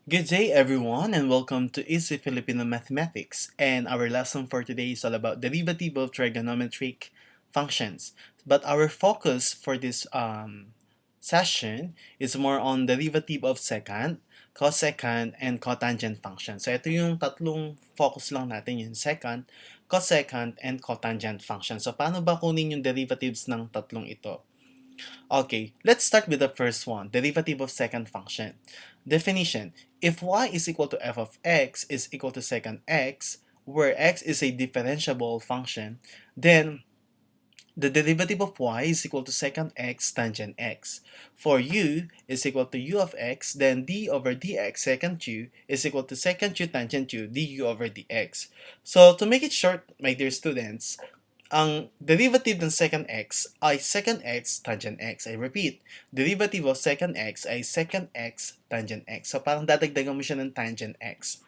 Good day, everyone, and welcome to Easy Filipino Mathematics. And our lesson for today is all about derivative of trigonometric functions. But our focus for this session is more on derivative of secant, cosecant, and cotangent functions. So ito yung tatlong focus lang natin, yung secant, cosecant, and cotangent functions. So paano ba kunin yung derivatives ng tatlong ito? Okay, let's start with the first one, derivative of second function. Definition: if y is equal to f of x is equal to secant x, where x is a differentiable function, then the derivative of y is equal to secant x tangent x. For u is equal to u of x, then d over dx secant u is equal to secant u tangent u du over dx. So to make it short, my dear students, ang derivative ng secant x ay secant x tangent x. I repeat, derivative of secant x ay secant x tangent x. So parang dadagdagan mo siya ng tangent x.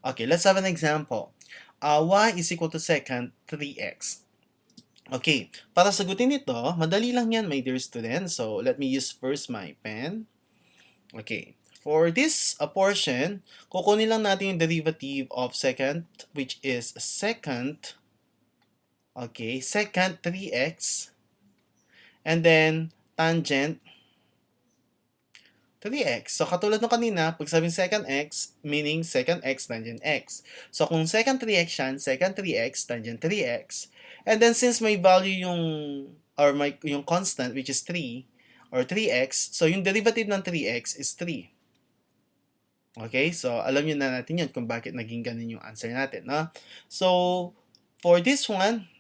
Okay, let's have an example. Y is equal to secant 3x. Okay, para sagutin ito, madali lang yan, my dear students. So let me use first my pen. Okay, for this portion, kukunin lang natin yung derivative of secant, which is secant. Okay, secant 3x, and then tangent 3x. So, katulad ng kanina, pag sabing secant x, meaning secant x tangent x. So, kung secant 3x yan, secant 3x tangent 3x. And then, since may value yung constant, which is 3, or 3x, so yung derivative ng 3x is 3. Okay, so alam nyo na natin yun kung bakit naging ganun yung answer natin. No? So, for this one,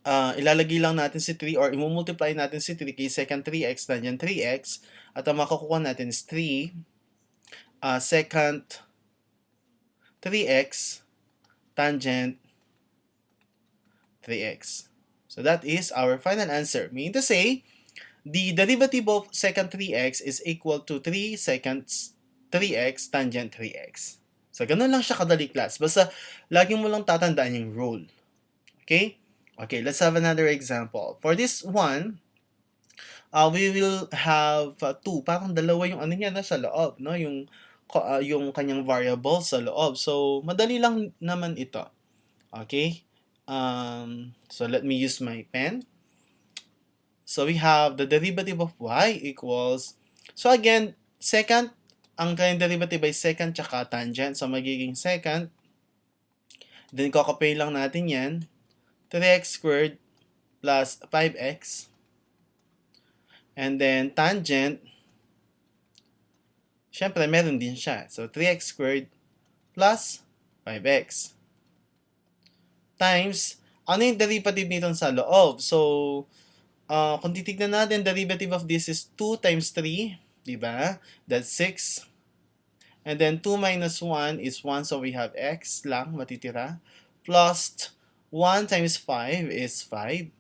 ilalagay lang natin si 3 or imumultiply natin si 3 kay secant 3x tangent 3x at ang makukuha natin is 3 secant 3x tangent 3x. So that is our final answer. Meaning to say, the derivative of secant 3x is equal to 3 secant 3x tangent 3x. So ganun lang siya kadali, class. Basta lagi mo lang tatandaan yung rule. Okay? Okay, let's have another example. For this one, we will have 2. Parang dalawa yung ano niya sa loob, no? Yung kanyang variable sa loob. So, madali lang naman ito. Okay? So, let me use my pen. So, we have the derivative of y equals, so again, secant, ang kanyang derivative ay secant tsaka tangent. So, magiging secant. Then, kokopay lang natin yan. 3x squared plus 5x. And then, tangent, syempre, meron din siya. So, 3x squared plus 5x. Times, ano yung derivative nito sa loob? So, kung titignan natin, derivative of this is 2 times 3, di ba? That's 6. And then, 2 minus 1 is 1, so we have x lang matitira. Plus 1 times 5 is 5.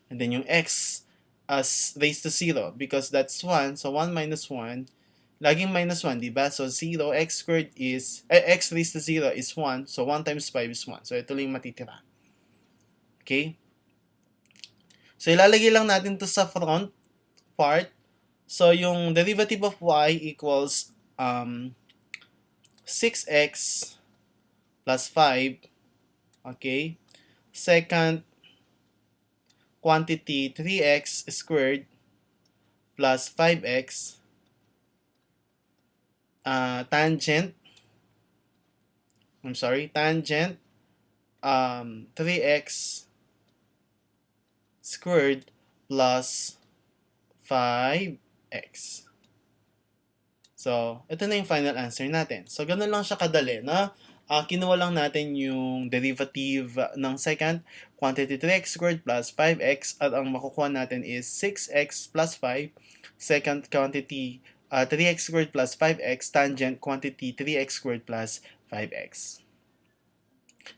And then yung x as raised to 0 because that's 1. So 1 minus 1, laging minus 1, diba? So 0, x squared is, x raised to 0 is 1. So 1 times 5 is 1. So ito lang yung matitira. Okay? So ilalagay lang natin to sa front part. So yung derivative of y equals 6x plus 5. Okay? Second quantity 3x squared plus 5x tangent 3x squared plus 5x. So, ito na yung final answer natin. So, ganun lang siya kadali, na kinuha lang natin yung derivative ng secant quantity 3x squared plus 5x at ang makukuha natin is 6x plus 5 secant quantity 3x squared plus 5x tangent quantity 3x squared plus 5x.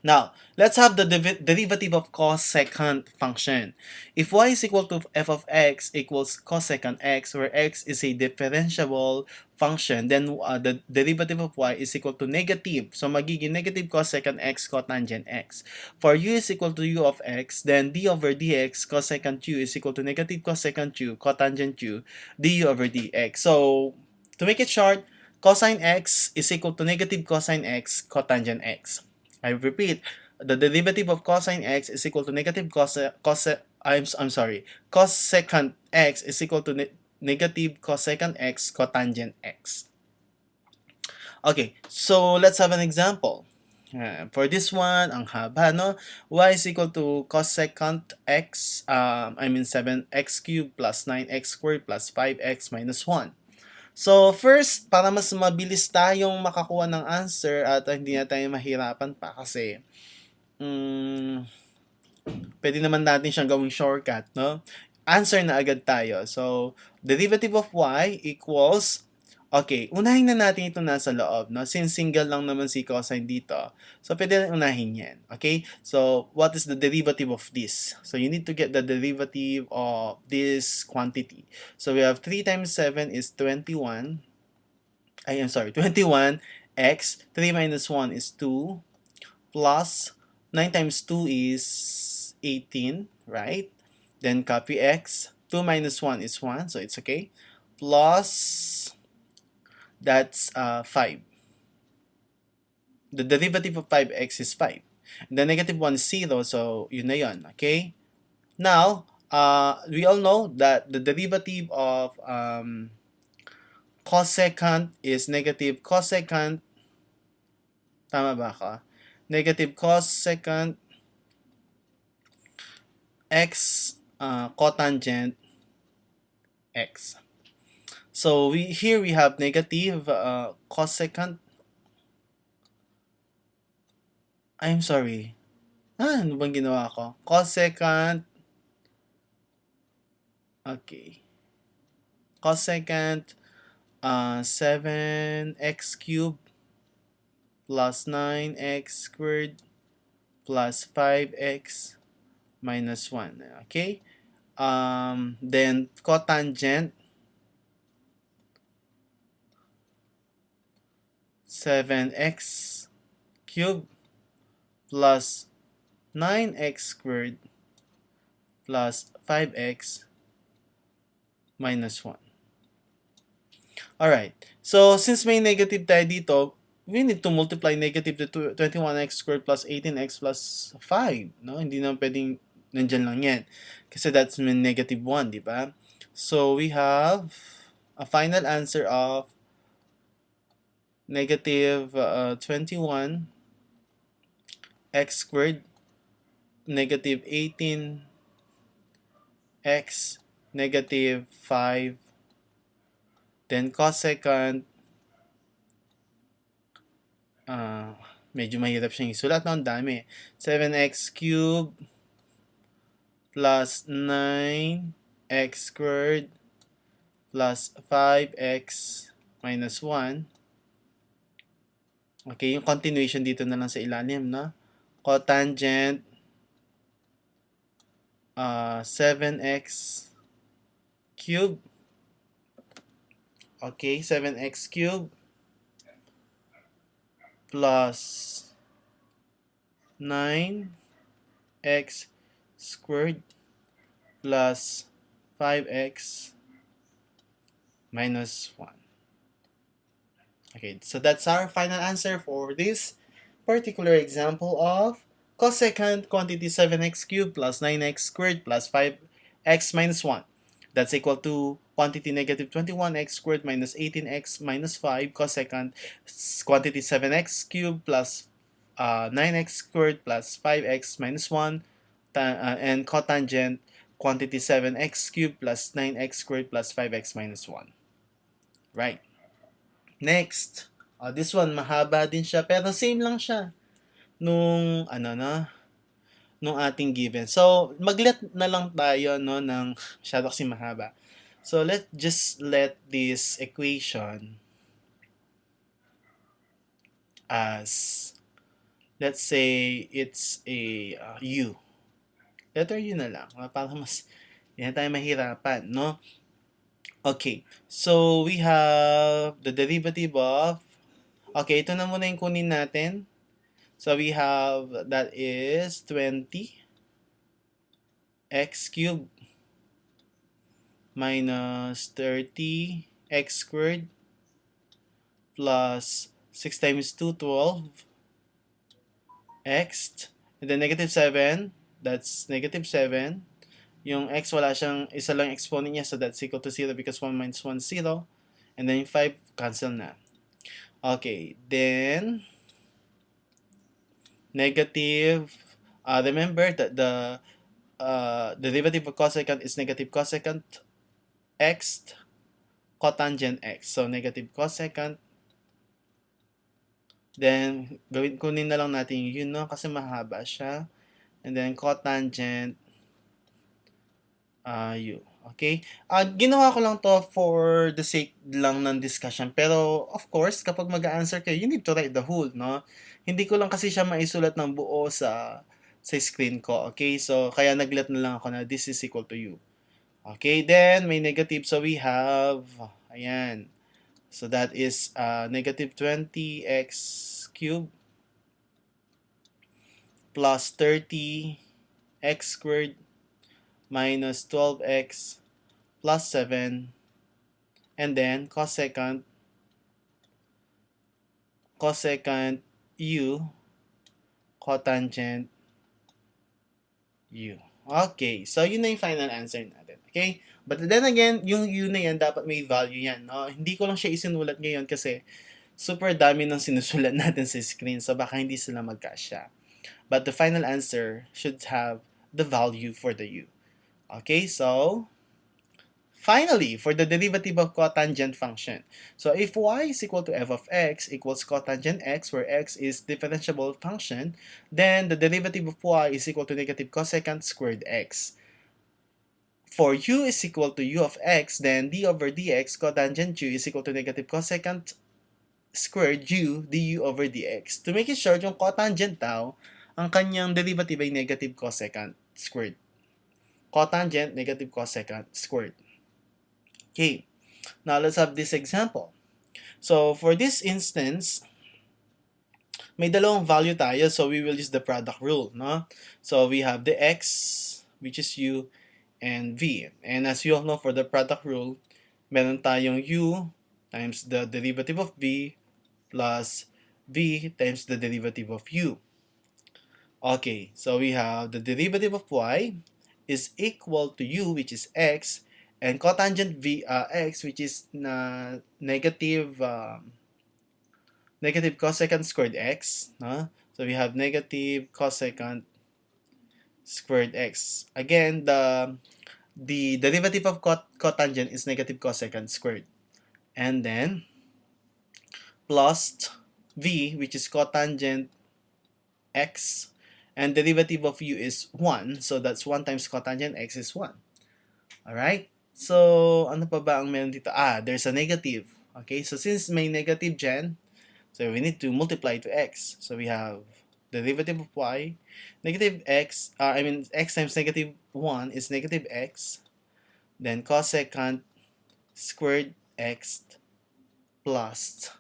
Now, let's have the derivative of cosecant function. If y is equal to f of x equals cosecant x, where x is a differentiable function, then the derivative of y is equal to negative. So, magiging negative cosecant x cotangent x. For u is equal to u of x, then d over dx cosecant u is equal to negative cosecant u cotangent u du over dx. So, to make it short, cosine x is equal to negative cosine x cotangent x. I repeat, the derivative of cosine x is equal to negative I'm sorry, cosecant x is equal to negative cosecant x cotangent x. Okay, so let's have an example. For this one, ang haba, no? Y is equal to cosecant x, 7x cubed plus 9x squared plus 5x minus 1. So, first, para mas mabilis tayong makakuha ng answer at hindi na tayo mahirapan pa kasi pwede naman natin siyang gawing shortcut, no? Answer na agad tayo. So, derivative of y equals, okay, unahin na natin ito nasa loob, no? Since single lang naman si cosine dito. So, pwede na unahin yan. Okay? So, what is the derivative of this? So, you need to get the derivative of this quantity. So, we have 3 times 7 is 21. I'm sorry, 21. X, 3 minus 1 is 2. Plus 9 times 2 is 18, right? Then copy x. 2 minus 1 is 1, so it's okay. Plus, that's 5. The derivative of 5x is 5. The negative 1 is 0, so yun na yun, okay? Now, we all know that the derivative of cosecant is negative cosecant. Tama ba ako? Negative cosecant x cotangent x. So here we have negative cosecant. I'm sorry. Ano bang ginawa ko? Cosecant. Okay. Cosecant 7x cubed plus 9x squared plus 5x minus 1. Okay? Then cotangent 7x cubed plus 9x squared plus 5x minus 1. Alright. So, since may negative tayo dito, we need to multiply negative to 21x squared plus 18x plus 5. No? Hindi naman pwedeng nandyan lang yan. Kasi that's negative 1, di ba? So, we have a final answer of negative 21 x squared negative 18 x negative 5 then cosecant medyo mahirap siyang isulat, no? Ang dami. 7x cubed plus 9x squared plus 5x minus 1. Okay, yung continuation dito na lang sa ilalim, no? Cotangent 7x cubed. Okay, 7x cubed plus 9x squared plus 5x minus 1. Okay, so that's our final answer for this particular example of cosecant quantity 7x cubed plus 9x squared plus 5x minus 1. That's equal to quantity negative 21x squared minus 18x minus 5 cosecant quantity 7x cubed plus 9x squared plus 5x minus 1 and cotangent quantity 7x cubed plus 9x squared plus 5x minus 1. Right. Next. This one, mahaba din siya, pero same lang siya nung nung ating given. So, mag-let na lang tayo, no, ng masyado kasi mahaba. So, let's just let this equation as, let's say, it's a U. Letter U na lang, para mas, hindi na tayo mahirapan, no? Okay, so we have the derivative of, okay, ito na muna yung kunin natin. So we have, that is 20 x cubed minus 30 x squared plus 6 times 2, 12 x, and then negative 7, that's negative 7. Yung x, wala siyang, isa lang exponent niya, so that's equal to 0 because 1 minus 1 is 0. And then yung 5, cancel na. Okay, then, negative, remember that the derivative of cosecant is negative cosecant x cotangent x. So, negative cosecant. Then, kunin na lang natin yun, no? Kasi mahaba siya. And then, cotangent u. Okay? Ginawa ko lang to for the sake lang ng discussion. Pero, of course, kapag mag-answer kayo, you need to write the whole, no? Hindi ko lang kasi siya maisulat ng buo sa screen ko. Okay? So, kaya naglet na lang ako na this is equal to u. Okay? Then, may negative. So, we have, ayan. So, that is negative 20x cubed plus 30x squared minus 12x plus 7, and then cosecant u cotangent u. Okay, so yun na yung final answer natin. Okay? But then again, yung u na yan, dapat may value yan. No? Hindi ko lang siya isinulat ngayon kasi super dami ng sinusulat natin sa screen, so baka hindi sila magkasya. But the final answer should have the value for the u. Okay, so finally, for the derivative of cotangent function. So if y is equal to f of x equals cotangent x, where x is differentiable function, then the derivative of y is equal to negative cosecant squared x. For u is equal to u of x, then d over dx cotangent u is equal to negative cosecant squared u du over dx. To make it short, yung cotangent daw, ang kanyang derivative ay negative cosecant squared. Cotangent, negative cosecant squared. Okay, now let's have this example. So for this instance, may dalawang value tayo, so we will use the product rule, no? So we have the x, which is u, and v. And as you all know, for the product rule, meron tayong u times the derivative of v plus v times the derivative of u. Okay, so we have the derivative of y is equal to u, which is x, and cotangent x, which is negative cosecant squared x. So we have negative cosecant squared x. Again, the derivative of cotangent is negative cosecant squared. And then, plus v, which is cotangent x, and derivative of u is 1. So that's 1 times cotangent x is 1. Alright? So, ano pa ba ang meron dito? There's a negative. Okay, so since may negative dyan, so we need to multiply to x. So we have derivative of y, negative x, x times negative 1 is negative x, then cosecant squared x plus,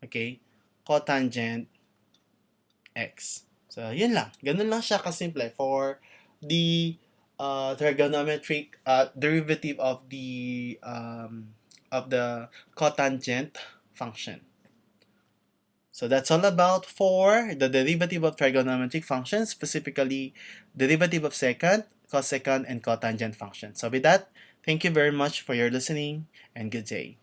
okay, cotangent x. So, yun lang. Ganun lang siya kasimple for the trigonometric derivative of the cotangent function. So that's all about for the derivative of trigonometric functions, specifically derivative of secant, cosecant, and cotangent functions. So with that, thank you very much for your listening and good day.